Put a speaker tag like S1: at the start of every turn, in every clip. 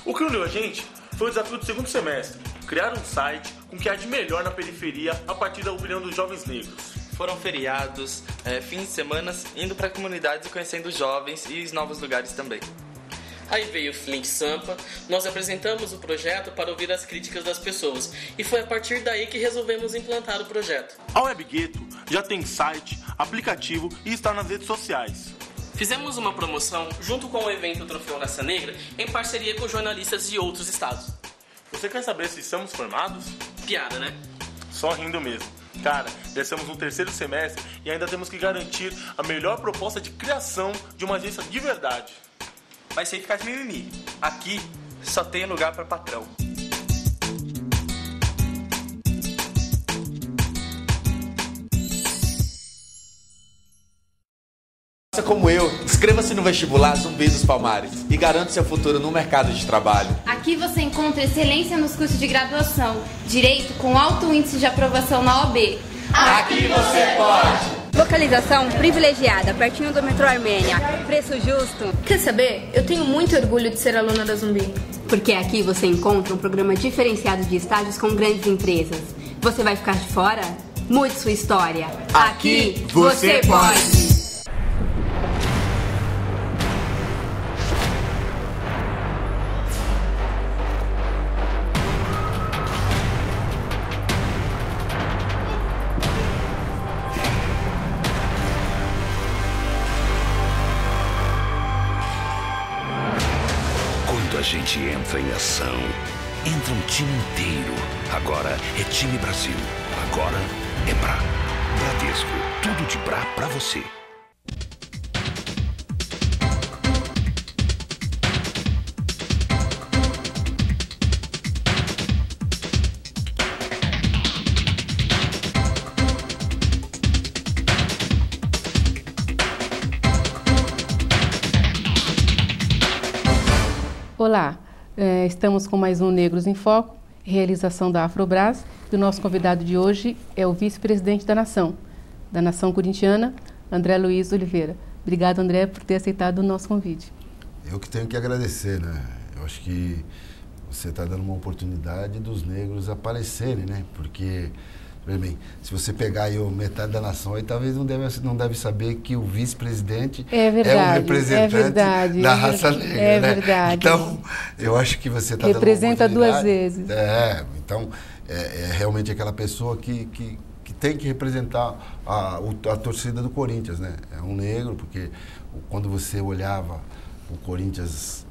S1: O que uniu a gente foi o desafio do segundo semestre, criar um site com o que há de melhor na periferia a partir da opinião dos jovens negros.
S2: Foram feriados, fins de semana, indo para comunidades e conhecendo jovens e os novos lugares também.
S3: Aí veio o Flint Sampa, nós apresentamos o projeto para ouvir as críticas das pessoas e foi a partir daí que resolvemos implantar o projeto.
S1: A Web Gueto já tem site, aplicativo e está nas redes sociais.
S3: Fizemos uma promoção junto com o evento Troféu Raça Negra em parceria com jornalistas de outros estados.
S1: Você quer saber se estamos formados?
S3: Piada, né?
S1: Só rindo mesmo. Cara, já estamos no terceiro semestre e ainda temos que garantir a melhor proposta de criação de uma agência de verdade.
S2: Mas sem ficar de mimimi. Aqui só tem lugar para patrão.
S4: Faça como eu, inscreva-se no vestibular Zumbi dos Palmares e garante seu futuro no mercado de trabalho.
S5: Aqui você encontra excelência nos cursos de graduação, direito com alto índice de aprovação na OAB.
S4: Aqui você pode!
S6: Localização privilegiada, pertinho do metrô Armênia. Preço justo.
S5: Quer saber? Eu tenho muito orgulho de ser aluna da Zumbi.
S6: Porque aqui você encontra um programa diferenciado de estágios com grandes empresas. Você vai ficar de fora? Mude sua história.
S4: Aqui você pode!
S7: A gente entra em ação, entra um time inteiro. Agora é time Brasil. Agora é Bra. Bradesco, tudo de Bra pra você.
S8: Olá, estamos com mais um Negros em Foco, realização da Afrobras. E o nosso convidado de hoje é o vice-presidente da Nação Corintiana, André Luiz Oliveira. Obrigado, André, por ter aceitado o nosso convite.
S9: Eu que tenho que agradecer, né? Eu acho que você está dando uma oportunidade dos negros aparecerem, né? Porque, bem, se você pegar aí metade da nação, aí talvez não deve saber que o vice-presidente é um representante da raça negra,
S8: é
S9: né?
S8: Verdade.
S9: Então, eu acho que você está dando uma
S8: representa
S9: oportunidade.
S8: Duas vezes.
S9: Então, é realmente aquela pessoa que tem que representar a torcida do Corinthians, né? É um negro, porque quando você olhava o Corinthians,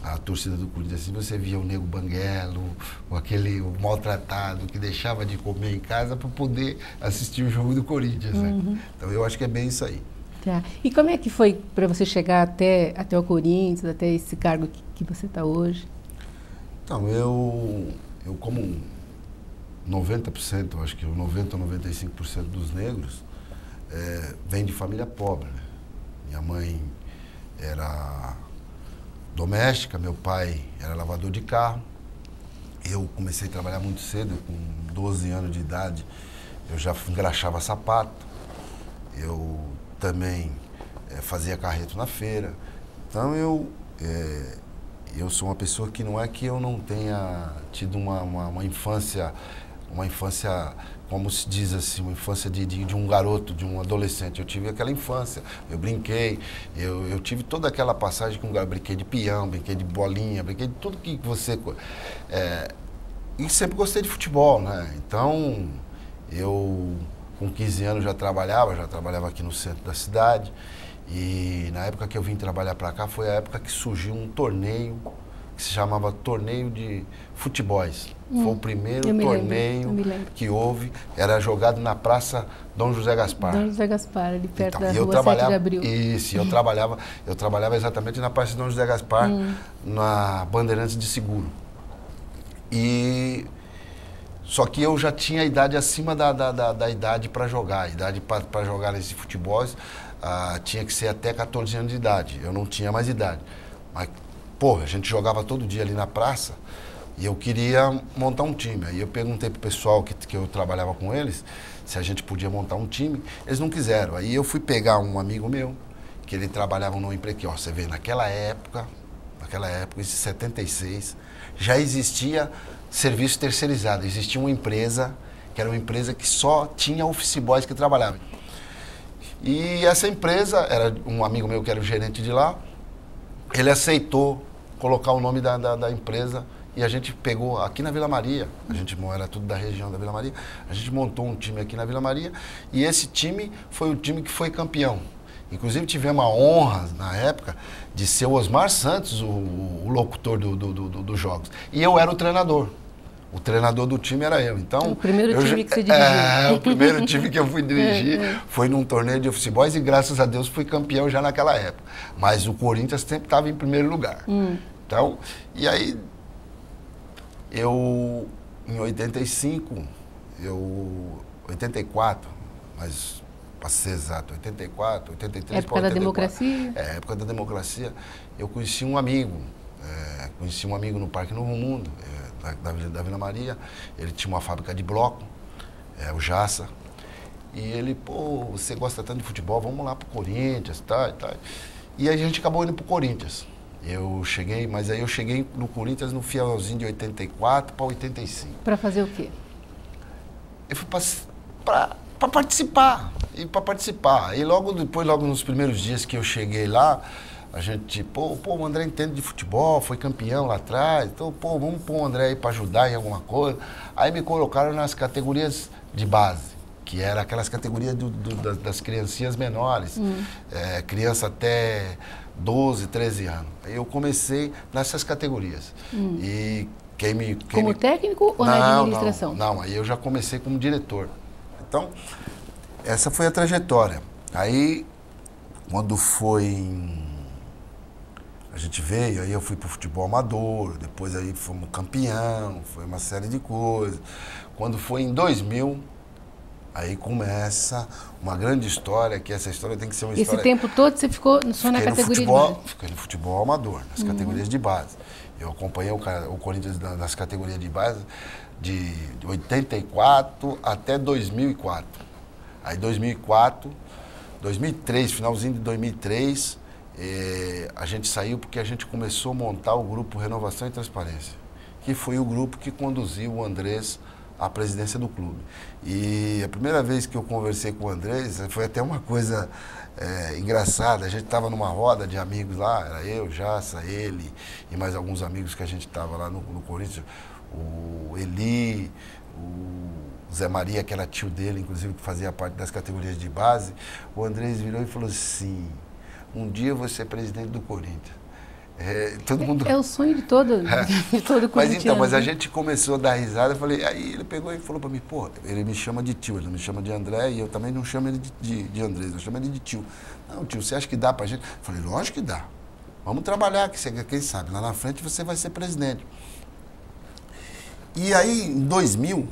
S9: a torcida do Corinthians, assim, você via o nego banguelo, o maltratado que deixava de comer em casa para poder assistir o jogo do Corinthians, né? Então eu acho que é bem isso aí.
S8: Tá. E como é que foi para você chegar até o Corinthians, até esse cargo que você está hoje?
S9: Então, eu como 90%, acho que 90% ou 95% dos negros vem de família pobre, né? Minha mãe era doméstica, meu pai era lavador de carro. Eu comecei a trabalhar muito cedo, com 12 anos de idade, eu já engraxava sapato. Eu também fazia carreto na feira. Então eu sou uma pessoa que não é que eu não tenha tido uma infância, como se diz assim, uma infância de um garoto, de um adolescente. Eu tive aquela infância, eu brinquei, eu tive toda aquela passagem com brinquei de peão, brinquei de bolinha, brinquei de tudo que você... e sempre gostei de futebol, né? Então, eu com 15 anos já trabalhava aqui no centro da cidade. E na época que eu vim trabalhar para cá, foi a época que surgiu um torneio que se chamava Torneio de Futebóis. Foi o primeiro torneio que houve, era jogado na Praça Dom José Gaspar.
S8: Dom José Gaspar, ali perto da
S9: Rua
S8: 7 de Abril.
S9: Isso, eu trabalhava exatamente na Praça Dom José Gaspar, na Bandeirantes de Seguro. Só que eu já tinha a idade acima da idade para jogar. A idade para jogar nesse futebol tinha que ser até 14 anos de idade. Eu não tinha mais idade. Mas, a gente jogava todo dia ali na praça e eu queria montar um time. Aí eu perguntei pro pessoal que eu trabalhava com eles se a gente podia montar um time. Eles não quiseram. Aí eu fui pegar um amigo meu, que ele trabalhava numa empresa que, você vê, naquela época, naquela época, em 76, já existia serviço terceirizado. Existia uma empresa, que era uma empresa que só tinha office boys que trabalhavam. E essa empresa, era um amigo meu que era o gerente de lá, ele aceitou colocar o nome da empresa e a gente pegou aqui na Vila Maria, a gente era tudo da região da Vila Maria, a gente montou um time aqui na Vila Maria e esse time foi o time que foi campeão. Inclusive tivemos a honra, na época, de ser o Osmar Santos, o locutor dos jogos. E eu era o treinador. O treinador do time era eu. Então,
S8: o primeiro time que você dirigiu.
S9: O primeiro time que eu fui dirigir foi num torneio de office boys e, graças a Deus, fui campeão já naquela época. Mas o Corinthians sempre estava em primeiro lugar. Então, e aí, eu, em 84, mas para ser exato, 84, 83...
S8: Época da democracia?
S9: Época da democracia. Eu conheci um amigo, no Parque Novo Mundo, da Vila Maria. Ele tinha uma fábrica de bloco, o Jaça. E ele, pô, você gosta tanto de futebol, vamos lá pro Corinthians, tá, e tal. E aí a gente acabou indo pro Corinthians. Mas aí eu cheguei no Corinthians no finalzinho de 84 para 85.
S8: Para fazer o quê?
S9: Eu fui para participar. E para participar. E logo nos primeiros dias que eu cheguei lá, a gente, o André entende de futebol, foi campeão lá atrás, então, vamos pôr o André aí para ajudar em alguma coisa. Aí me colocaram nas categorias de base, que era aquelas categorias das criancinhas menores, criança até 12, 13 anos. Aí eu comecei nessas categorias. E
S8: como técnico ou na administração?
S9: Não, aí eu já comecei como diretor. Então, essa foi a trajetória. Aí, quando a gente veio, aí eu fui pro futebol amador, depois aí fomos campeão, foi uma série de coisas. Quando foi em 2000, aí começa uma grande história, que essa história tem que ser uma história...
S8: Esse tempo todo você ficou só na categoria de base?
S9: Fiquei no futebol amador, nas categorias de base. Eu acompanhei o Corinthians nas categorias de base de 84 até 2004. Aí 2003, finalzinho de 2003... a gente saiu porque a gente começou a montar o grupo Renovação e Transparência, que foi o grupo que conduziu o Andrés à presidência do clube. E a primeira vez que eu conversei com o Andrés, foi até uma coisa engraçada. A gente estava numa roda de amigos lá, era eu, Jaça, ele e mais alguns amigos que a gente estava lá no Corinthians, o Eli, o Zé Maria, que era tio dele, inclusive, que fazia parte das categorias de base. O Andrés virou e falou assim: um dia eu vou ser presidente do Corinthians. Todo mundo...
S8: É o sonho de todo corintiano.
S9: Mas a gente começou a dar risada. Aí ele pegou e falou para mim, ele me chama de tio, ele me chama de André, e eu também não chamo ele de Andrés, eu chamo ele de tio. Não, tio, você acha que dá pra gente? Eu falei, lógico que dá. Vamos trabalhar, quem sabe, lá na frente você vai ser presidente. E aí, em 2000,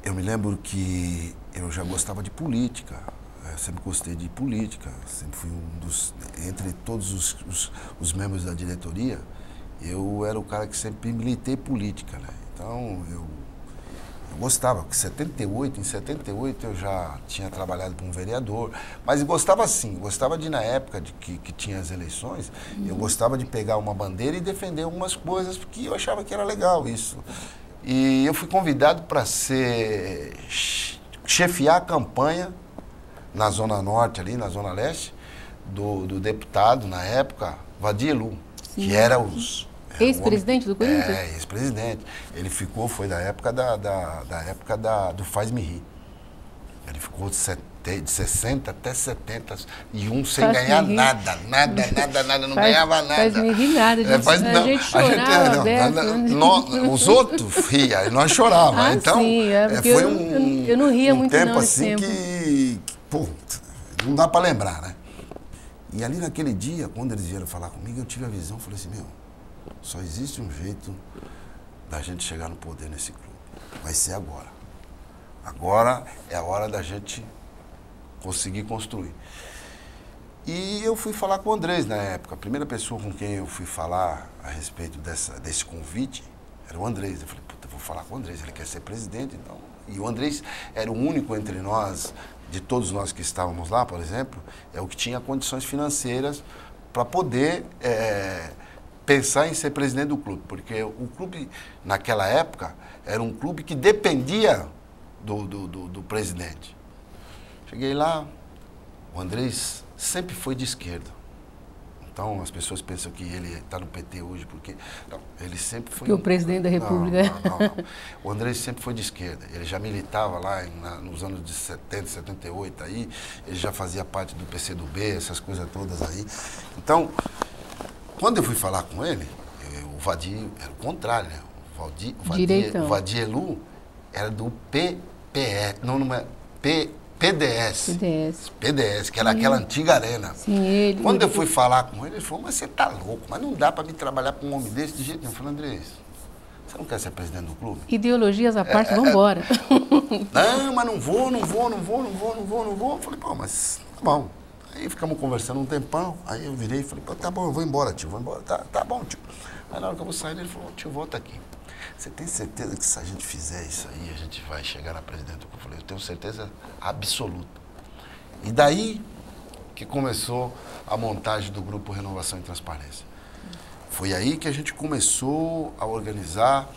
S9: eu me lembro que eu já gostava de política. Eu sempre gostei de política, sempre fui entre todos os membros da diretoria, eu era o cara que sempre militei política, né? Então, eu gostava, porque em 78 eu já tinha trabalhado como vereador, mas gostava assim, gostava de, na época de que tinha as eleições, eu gostava de pegar uma bandeira e defender algumas coisas, porque eu achava que era legal isso. E eu fui convidado para chefiar a campanha na Zona Norte, ali, na Zona Leste, do deputado, na época, Vadielu, que era
S8: ex-presidente do Corinthians?
S9: Ex-presidente. Ele foi da época do Faz-me Rir. Ele ficou de 60 até 71 sem ganhar nada, não ganhava nada.
S8: Faz-me rir nada, a gente chorava.
S9: Os outros riam, e nós chorávamos. Então, foi
S8: eu não ria muito
S9: tempo
S8: não,
S9: assim que não dá para lembrar, né? E ali naquele dia, quando eles vieram falar comigo, eu tive a visão, falei assim, só existe um jeito da gente chegar no poder nesse clube. Vai ser agora. Agora é a hora da gente conseguir construir. E eu fui falar com o Andrés na época. A primeira pessoa com quem eu fui falar a respeito desse convite era o Andrés. Eu falei, vou falar com o Andrés, ele quer ser presidente, então. E o Andrés era o único entre nós, de todos nós que estávamos lá, por exemplo, o que tinha condições financeiras para poder pensar em ser presidente do clube, porque o clube, naquela época, era um clube que dependia do presidente. Cheguei lá, o Andrés sempre foi de esquerda. Então, as pessoas pensam que ele está no PT hoje, porque... Não, ele sempre foi...
S8: Porque o presidente da República...
S9: Não. O Andrés sempre foi de esquerda. Ele já militava lá nos anos de 70, 78, aí. Ele já fazia parte do PCdoB, essas coisas todas aí. Então, quando eu fui falar com ele, o Vadir era o contrário, né? O Vadir Elu era do PPS, não é... PDS, que era aquela antiga arena.
S8: Sim,
S9: Quando eu fui falar com ele falou, mas você tá louco, mas não dá para me trabalhar com um homem desse de jeito nenhum. Eu falei, Andrés, você não quer ser presidente do clube?
S8: Ideologias à parte, vamos embora.
S9: Não, mas não vou. Eu falei, pô, mas tá bom. Aí ficamos conversando um tempão, aí eu virei e falei, pô, tá bom, eu vou embora, tio, vou embora. Tá bom, tio. Aí na hora que eu vou sair, ele falou, tio, volta aqui. Você tem certeza que se a gente fizer isso aí, a gente vai chegar na presidente? Eu falei, eu tenho certeza absoluta. E daí que começou a montagem do Grupo Renovação e Transparência. Foi aí que a gente começou a organizar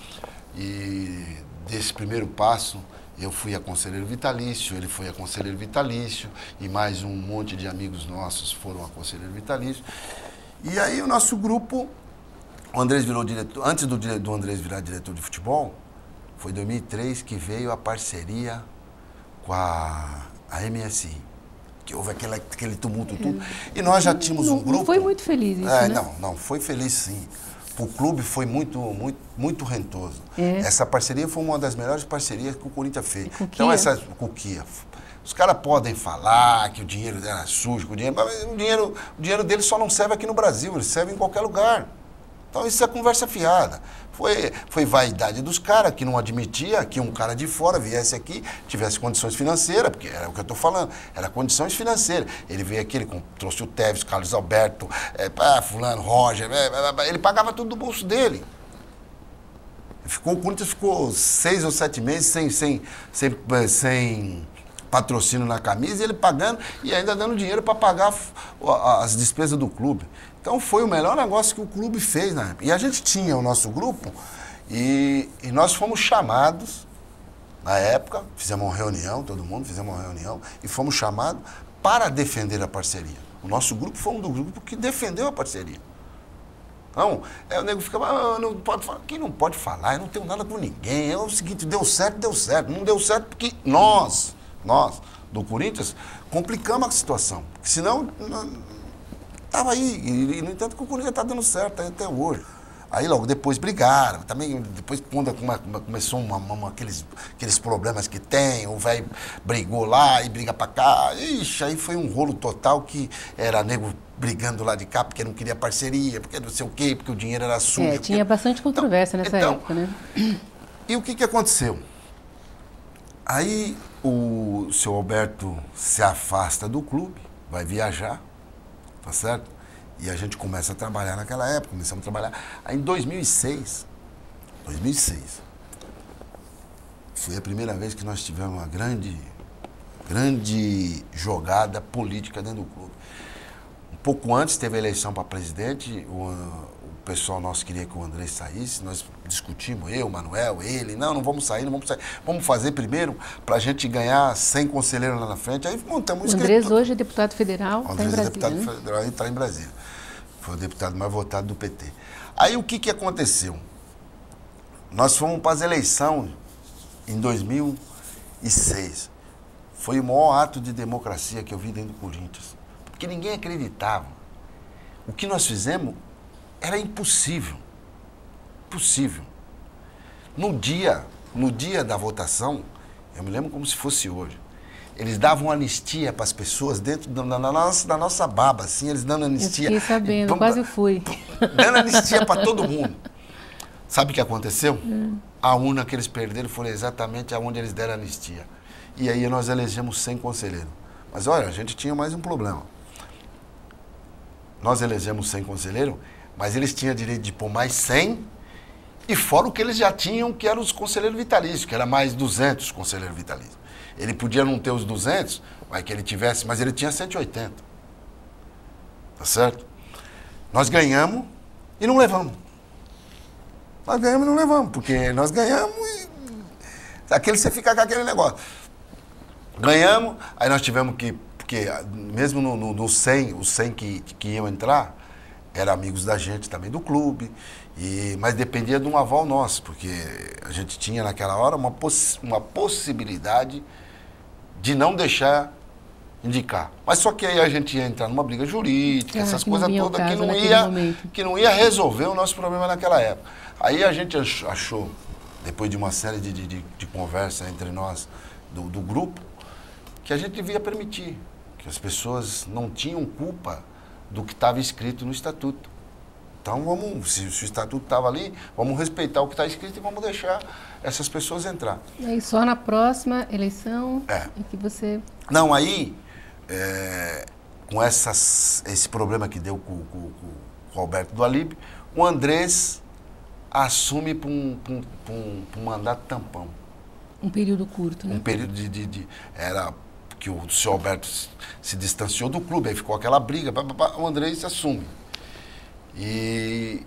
S9: e desse primeiro passo eu fui a conselheiro vitalício, ele foi a conselheiro vitalício e mais um monte de amigos nossos foram a conselheiro vitalício. E aí o nosso grupo... O Andrés virou diretor, antes do Andrés virar diretor de futebol, foi em 2003 que veio a parceria com a MSI, que houve aquele tumulto tudo. E nós já tínhamos um grupo...
S8: Não foi muito feliz isso, né?
S9: Não, foi feliz sim. O clube foi muito rentoso. Essa parceria foi uma das melhores parcerias que o Corinthians fez. Então, com o Kia. Os caras podem falar que o dinheiro era sujo, mas o dinheiro deles só não serve aqui no Brasil, ele serve em qualquer lugar. Então, isso é conversa fiada. Foi vaidade dos caras que não admitia que um cara de fora viesse aqui, tivesse condições financeiras, porque era o que eu estou falando, era condições financeiras. Ele veio aqui, ele trouxe o Tevez, Carlos Alberto, fulano, Roger, ele pagava tudo do bolso dele. O Corinthians ficou 6 ou 7 meses sem patrocínio na camisa, e ele pagando e ainda dando dinheiro para pagar as despesas do clube. Então foi o melhor negócio que o clube fez na época. E a gente tinha o nosso grupo e nós fomos chamados, na época, fizemos uma reunião, todo mundo fizemos uma reunião, e fomos chamados para defender a parceria. O nosso grupo foi um do grupo que defendeu a parceria. Então, o nego ficava, não pode falar. Quem não pode falar, eu não tenho nada com ninguém. É o seguinte, deu certo. Não deu certo porque nós, do Corinthians, complicamos a situação. Porque senão... Estava aí, e no entanto que o Corinthians está dando certo até hoje. Aí logo depois brigaram, também depois quando começou aqueles problemas que tem, o velho brigou lá e briga pra cá, ixi, aí foi um rolo total que era nego brigando lá de cá porque não queria parceria, porque não sei o quê, porque o dinheiro era sujo.
S8: Tinha bastante controvérsia nessa época, né?
S9: E o que aconteceu? Aí o seu Alberto se afasta do clube, vai viajar, tá certo? E a gente começa a trabalhar naquela época, começamos a trabalhar. Aí em 2006, foi a primeira vez que nós tivemos uma grande jogada política dentro do clube. Um pouco antes teve a eleição para presidente, o pessoal nosso queria que o Andrés saísse, nós discutimos, eu, o Manuel, ele, não vamos sair, vamos fazer primeiro para a gente ganhar 100 conselheiros lá na frente. Aí montamos
S8: o Andrés hoje é deputado federal, está em Brasília.
S9: Deputado federal e está em Brasília. Foi o deputado mais votado do PT. Aí o que aconteceu? Nós fomos para as eleições em 2006. Foi o maior ato de democracia que eu vi dentro do Corinthians. Porque ninguém acreditava. O que nós fizemos era impossível. Impossível. No dia da votação, eu me lembro como se fosse hoje, eles davam anistia para as pessoas dentro da nossa baba, assim, eles dando anistia.
S8: Eu fiquei sabendo, quase fui.
S9: Dando anistia para todo mundo. Sabe o que aconteceu? A urna que eles perderam foi exatamente aonde eles deram anistia. E aí nós elegemos 100 conselheiros. Mas olha, a gente tinha mais um problema. Nós elegemos 100 conselheiros, mas eles tinham direito de pôr mais 100, e fora o que eles já tinham, que eram os conselheiros vitalícios, que era mais 200 conselheiros vitalícios. Ele podia não ter os 200, mas que ele tivesse, mas ele tinha 180. Tá certo? Nós ganhamos e não levamos. Nós ganhamos e não levamos, porque nós ganhamos e... Aquele você fica com aquele negócio. Ganhamos, aí nós tivemos que... Porque mesmo no 100, os 100 que iam entrar, eram amigos da gente também do clube, mas dependia de um aval nosso, porque a gente tinha naquela hora uma possibilidade de não deixar indicar. Mas só que aí a gente ia entrar numa briga jurídica, essas coisas todas, que não ia resolver o nosso problema naquela época. Aí a gente achou, depois de uma série de conversa entre nós do grupo, que a gente devia permitir, que as pessoas não tinham culpa do que estava escrito no estatuto. Então, se o estatuto estava ali, vamos respeitar o que está escrito e vamos deixar essas pessoas entrar.
S8: E aí só na próxima eleição em que você...
S9: Não, aí, com esse problema que deu com o Roberto do Alípio, o Andrés assume para um mandato tampão.
S8: Um período curto, né?
S9: Um período era que o senhor Alberto se distanciou do clube, aí ficou aquela briga, o Andrés se assume. E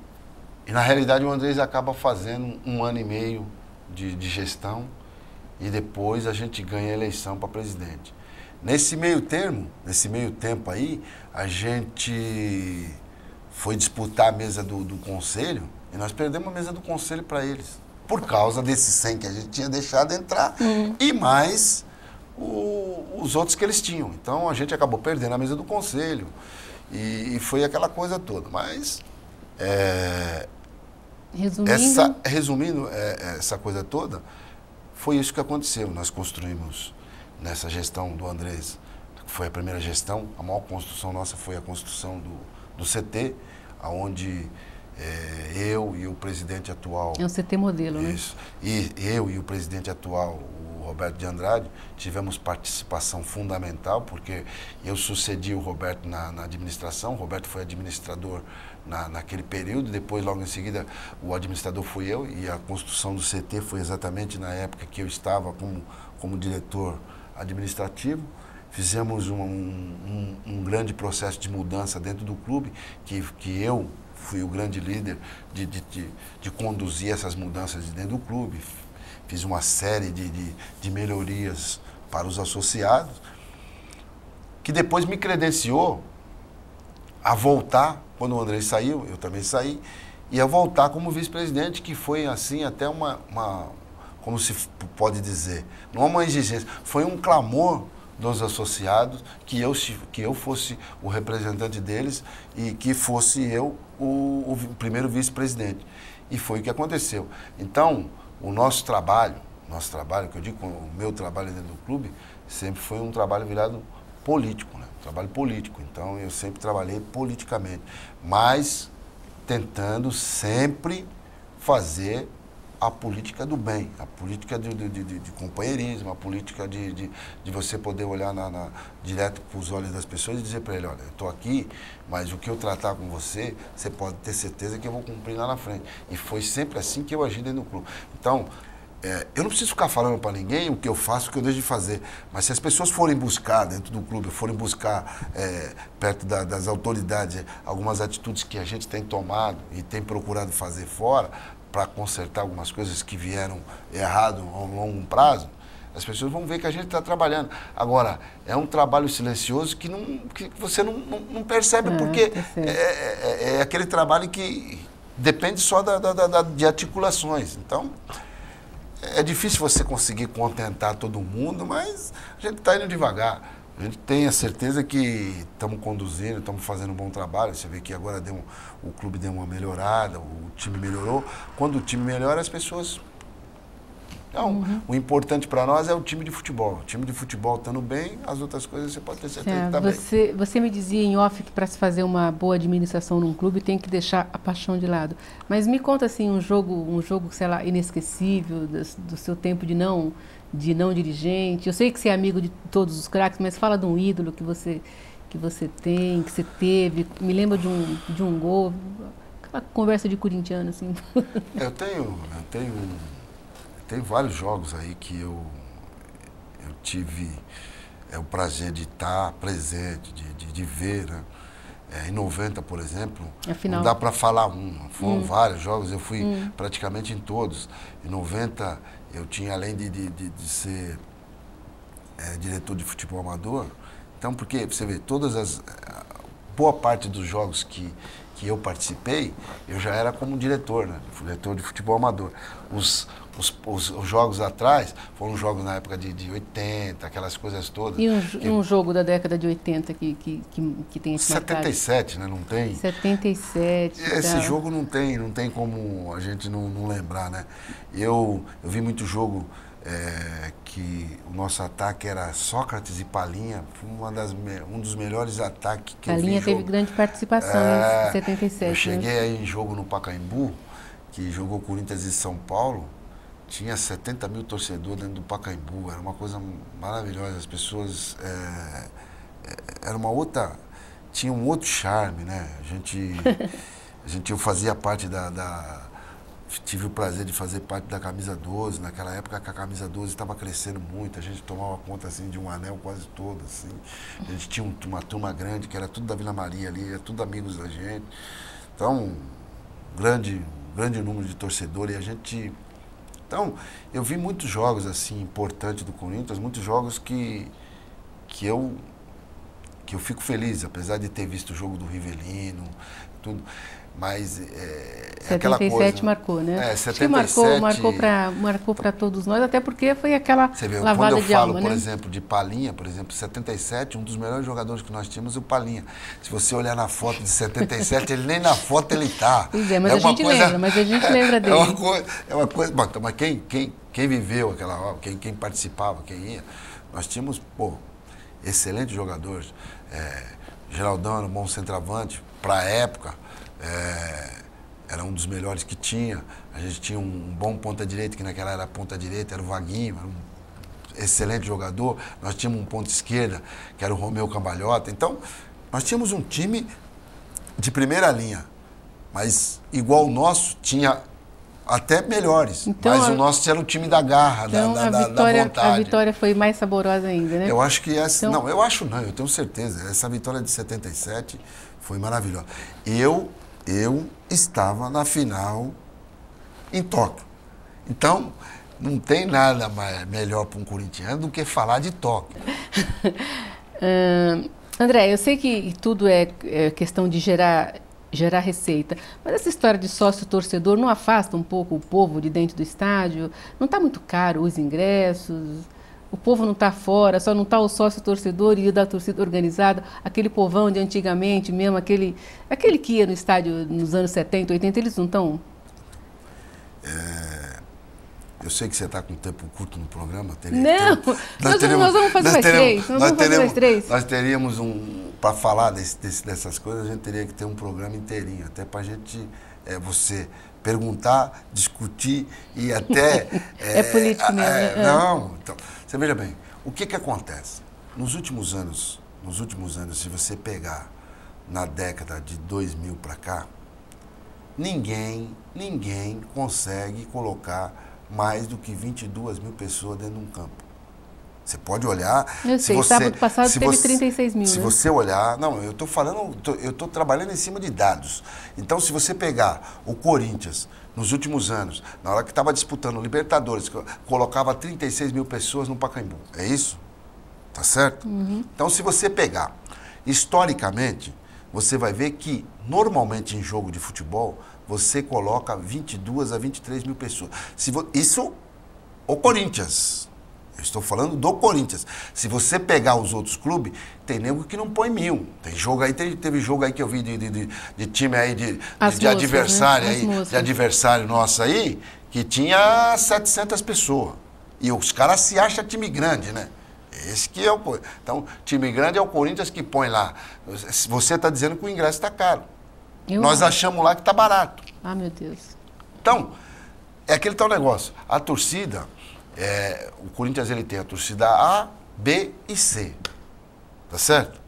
S9: na realidade o Andrés acaba fazendo 1 ano e meio de gestão e depois a gente ganha a eleição para presidente. Nesse meio tempo aí, a gente foi disputar a mesa do conselho e nós perdemos a mesa do conselho para eles. Por causa desses 100 que a gente tinha deixado entrar e mais os outros que eles tinham. Então a gente acabou perdendo a mesa do conselho e foi aquela coisa toda. Mas, resumindo essa coisa toda, foi isso que aconteceu. Nós construímos nessa gestão do Andrés, que foi a primeira gestão, a maior construção nossa foi a construção do CT, onde eu e o presidente atual...
S8: É um CT modelo,
S9: isso, né? E eu e o presidente atual, o Roberto de Andrade, tivemos participação fundamental, porque eu sucedi o Roberto na administração, o Roberto foi administrador naquele período, depois, logo em seguida, o administrador fui eu, e a construção do CT foi exatamente na época que eu estava como diretor administrativo. Fizemos um grande processo de mudança dentro do clube, que eu fui o grande líder de conduzir essas mudanças dentro do clube. Fiz uma série de melhorias para os associados, que depois me credenciou a voltar, quando o André saiu, eu também saí, e a voltar como vice-presidente, que foi assim até como se pode dizer, não é uma exigência, foi um clamor dos associados que eu fosse o representante deles e que fosse eu o primeiro vice-presidente. E foi o que aconteceu. Então, o nosso trabalho, que eu digo, o meu trabalho dentro do clube, sempre foi um trabalho virado político, né? Trabalho político. Então, eu sempre trabalhei politicamente, mas tentando sempre fazer a política do bem, a política de companheirismo, a política de você poder olhar direto para os olhos das pessoas e dizer para ele, olha, eu estou aqui, mas o que eu tratar com você, você pode ter certeza que eu vou cumprir lá na frente. E foi sempre assim que eu agi dentro do clube. Então, eu não preciso ficar falando para ninguém o que eu faço, o que eu deixo de fazer, mas se as pessoas forem buscar dentro do clube, forem buscar perto das autoridades algumas atitudes que a gente tem tomado e tem procurado fazer fora, para consertar algumas coisas que vieram errado a um longo prazo, as pessoas vão ver que a gente está trabalhando. Agora, é um trabalho silencioso que você não percebe, porque é aquele trabalho que depende só de articulações. Então, é difícil você conseguir contentar todo mundo, mas a gente está indo devagar. A gente tem a certeza que estamos conduzindo, estamos fazendo um bom trabalho. Você vê que agora o clube deu uma melhorada, o time melhorou. Quando o time melhora, as pessoas... Então, o importante para nós é o time de futebol. O time de futebol estando bem, as outras coisas você pode ter certeza que está bem.
S8: Você me dizia em off que para se fazer uma boa administração num clube tem que deixar a paixão de lado. Mas me conta assim, um jogo, sei lá, inesquecível do seu tempo de não dirigente. Eu sei que você é amigo de todos os craques, mas fala de um ídolo que você tem, que você teve. Me lembra de um gol, aquela conversa de corintiano, assim.
S9: Eu tenho vários jogos aí que eu tive o prazer de estar presente, de ver, né? Em 90, por exemplo,
S8: Afinal.
S9: não dá para falar foram vários jogos, eu fui praticamente em todos. Em 90, eu tinha, além de ser diretor de futebol amador, então, porque você vê, boa parte dos jogos que eu participei, eu já era como diretor, né? Diretor de futebol amador. Os jogos atrás foram jogos na época de 80, aquelas coisas todas.
S8: E um jogo da década de 80 que tem esse
S9: 77, né? Não tem?
S8: 77.
S9: Esse jogo não tem como a gente não lembrar, né? Eu vi muito jogo que o nosso ataque era Sócrates e Palinha, foi um dos melhores ataques que
S8: Palinha
S9: eu vi.
S8: Palinha teve grande participação em 77.
S9: Eu cheguei aí em jogo no Pacaembu, que jogou Corinthians e São Paulo, tinha 70 mil torcedores dentro do Pacaembu, era uma coisa maravilhosa, as pessoas tinha um outro charme, né? Eu fazia parte tive o prazer de fazer parte da Camisa 12, naquela época que a Camisa 12 estava crescendo muito, a gente tomava conta assim, de um anel quase todo, assim. A gente tinha uma turma grande, que era tudo da Vila Maria ali, era tudo amigos da gente. Então, grande número de torcedores, e a gente... Então, eu vi muitos jogos assim, importantes do Corinthians, muitos jogos que eu fico feliz, apesar de ter visto o jogo do Rivelino, tudo... Mas aquela coisa...
S8: 77 marcou, né?
S9: 77...
S8: marcou para todos nós, até porque foi aquela
S9: você vê,
S8: lavada
S9: quando eu
S8: de
S9: falo,
S8: alma,
S9: por
S8: né?
S9: exemplo, de Palinha, por exemplo, 77, um dos melhores jogadores que nós tínhamos é o Palinha. Se você olhar na foto de 77, ele nem na foto ele tá.
S8: Pois é, mas a gente lembra dele.
S9: É uma coisa... Bom, mas quem viveu aquela hora, quem participava, quem ia, nós tínhamos, excelentes jogadores. Geraldão era um bom centroavante, para a época, era um dos melhores que tinha. A gente tinha um bom ponta-direita, que naquela era ponta-direita, era o Vaguinho, era um excelente jogador. Nós tínhamos um ponta-esquerda, que era o Romeu Cambalhota. Então, nós tínhamos um time de primeira linha, mas igual o nosso, tinha até melhores. Então, mas o nosso era o time da garra,
S8: então
S9: da vontade.
S8: A vitória foi mais saborosa ainda, né?
S9: Eu acho que essa... Então... Não, eu tenho certeza. Essa vitória de 77 foi maravilhosa. Eu estava na final em Tóquio. Então, não tem nada melhor para um corintiano do que falar de Tóquio.
S8: André, eu sei que tudo é questão de gerar receita, mas essa história de sócio-torcedor não afasta um pouco o povo de dentro do estádio? Não está muito caro os ingressos? O povo não está fora, só não está o sócio-torcedor e o da torcida organizada, aquele povão de antigamente mesmo, aquele que ia no estádio nos anos 70, 80, eles não estão?
S9: Eu sei que você está com tempo curto no programa.
S8: Nós vamos fazer mais três.
S9: Nós teríamos para falar dessas coisas, a gente teria que ter um programa inteirinho, até para a gente, você perguntar, discutir e até...
S8: É político mesmo, né?
S9: Não, então, você veja bem, o que acontece? Nos últimos anos, se você pegar na década de 2000 para cá, ninguém consegue colocar mais do que 22 mil pessoas dentro de um campo. Você pode olhar...
S8: Eu sei, sábado passado teve 36 mil,
S9: Se você olhar... Não, eu estou trabalhando em cima de dados. Então, se você pegar o Corinthians, nos últimos anos, na hora que estava disputando o Libertadores, colocava 36 mil pessoas no Pacaembu. É isso? Tá certo?
S8: Uhum.
S9: Então, se você pegar, historicamente, você vai ver que, normalmente, em jogo de futebol, você coloca 22 a 23 mil pessoas. Isso, o Corinthians. Eu estou falando do Corinthians. Se você pegar os outros clubes, tem nego que não põe 1000. Tem jogo aí, teve jogo aí que eu vi de time aí, de adversário, né? Aí, de adversário nosso aí, que tinha 700 pessoas. E os caras se acham time grande, né? Esse que é o... Então, time grande é o Corinthians que põe lá. Você está dizendo que o ingresso está caro. Nós achamos lá que está barato.
S8: Ah, meu Deus.
S9: Então, é aquele tal negócio. A torcida, o Corinthians ele tem a torcida A, B e C. Tá certo?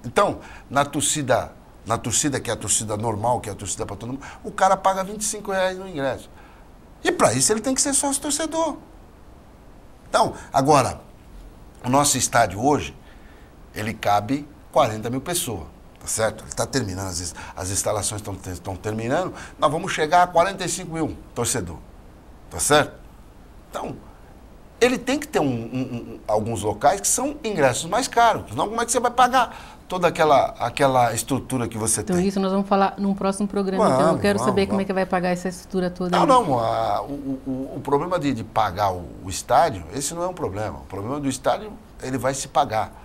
S9: Então, na torcida que é a torcida normal, que é a torcida para todo mundo, o cara paga R$25 no ingresso. E para isso ele tem que ser sócio torcedor. Então, agora, o nosso estádio hoje, ele cabe 40 mil pessoas. Tá tá certo? Ele está terminando, as instalações estão terminando, nós vamos chegar a 45 mil torcedor, tá certo? Então, ele tem que ter alguns locais que são ingressos mais caros, senão como é que você vai pagar toda aquela estrutura que você tem?
S8: Então isso nós vamos falar num próximo programa, então eu quero saber como é que vai pagar essa estrutura toda.
S9: O problema de pagar o estádio, esse não é um problema. O problema do estádio, ele vai se pagar.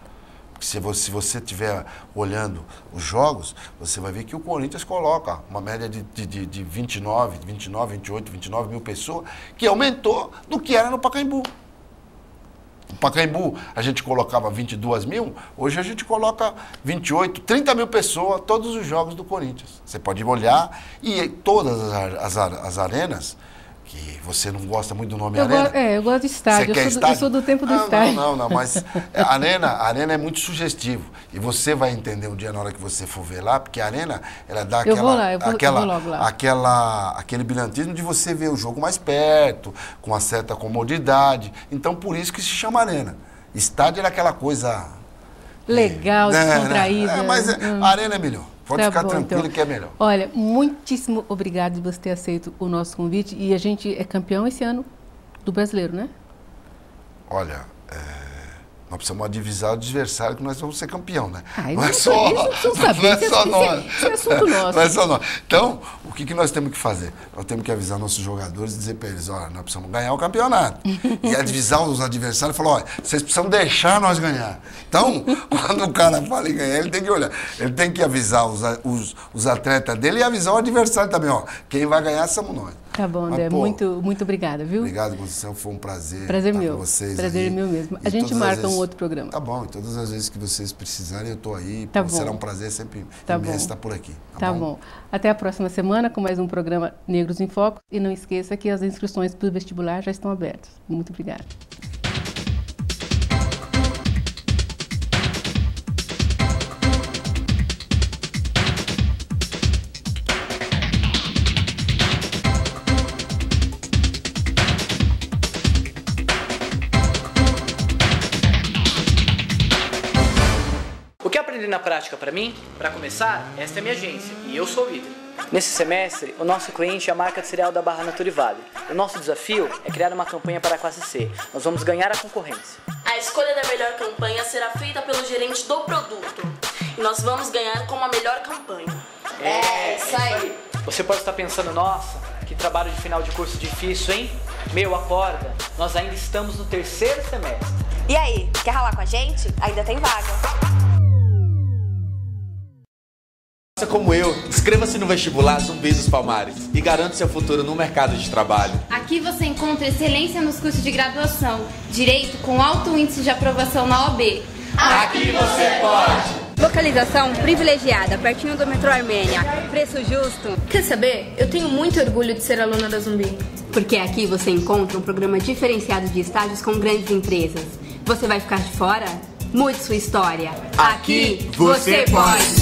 S9: Porque se você estiver olhando os jogos, você vai ver que o Corinthians coloca uma média de 29, 28, 29 mil pessoas, que aumentou do que era no Pacaembu. No Pacaembu a gente colocava 22 mil, hoje a gente coloca 28, 30 mil pessoas todos os jogos do Corinthians. Você pode olhar e todas as arenas, que você não gosta muito do nome arena.
S8: Eu gosto de estádio, eu sou do tempo do estádio.
S9: Não, mas a arena é muito sugestivo. E você vai entender um dia na hora que você for ver lá, porque a arena, ela dá
S8: eu vou logo lá.
S9: aquele brilhantismo de você ver o jogo mais perto, com uma certa comodidade. Então, por isso que se chama arena. Estádio era aquela coisa...
S8: legal, descontraída.
S9: Mas a arena é melhor. Pode ficar tranquilo que é melhor.
S8: Olha, muitíssimo obrigado de você ter aceito o nosso convite. E a gente é campeão esse ano do Brasileiro, né?
S9: Olha, nós precisamos divisar o adversário que nós vamos ser campeão, né?
S8: Não é só nós. Isso é assunto nosso.
S9: Não é só nós. Então, o que nós temos que fazer? Nós temos que avisar nossos jogadores e dizer para eles, olha, nós precisamos ganhar o campeonato. E avisar os adversários e falar, olha, vocês precisam deixar nós ganhar. Então, quando o cara fala em ganhar, ele tem que olhar. Ele tem que avisar os atletas dele e avisar o adversário também, ó. Quem vai ganhar somos nós.
S8: Tá bom, André. Muito obrigada, viu?
S9: Obrigado, Conceição. Foi um prazer.
S8: Prazer meu.
S9: Com vocês.
S8: Prazer meu mesmo. A gente marca um outro programa.
S9: Tá bom. E todas as vezes que vocês precisarem, eu tô aí.
S8: Tá bom.
S9: Será um prazer sempre estar por aqui.
S8: Tá bom. Até a próxima semana com mais um programa Negros em Foco. E não esqueça que as inscrições para o vestibular já estão abertas. Muito obrigada.
S10: Na prática, para mim, para começar, esta é minha agência e eu sou o líder. Nesse semestre, o nosso cliente é a marca de cereal da Barra Naturivale. O nosso desafio é criar uma campanha para a classe C. Nós vamos ganhar a concorrência.
S11: A escolha da melhor campanha será feita pelo gerente do produto. E nós vamos ganhar com a melhor campanha.
S10: Isso aí. Você pode estar pensando, nossa, que trabalho de final de curso difícil, hein? Meu, acorda. Nós ainda estamos no 3º semestre.
S12: E aí, quer ralar com a gente? Ainda tem vaga.
S4: Como eu, inscreva-se no vestibular Zumbi dos Palmares e garante seu futuro no mercado de trabalho.
S5: Aqui você encontra excelência nos cursos de graduação, direito com alto índice de aprovação na OAB.
S4: Aqui você pode!
S6: Localização privilegiada, pertinho do metrô Armênia. Preço justo.
S11: Quer saber? Eu tenho muito orgulho de ser aluna da Zumbi.
S6: Porque aqui você encontra um programa diferenciado de estágios com grandes empresas. Você vai ficar de fora? Mude sua história.
S4: Aqui você pode!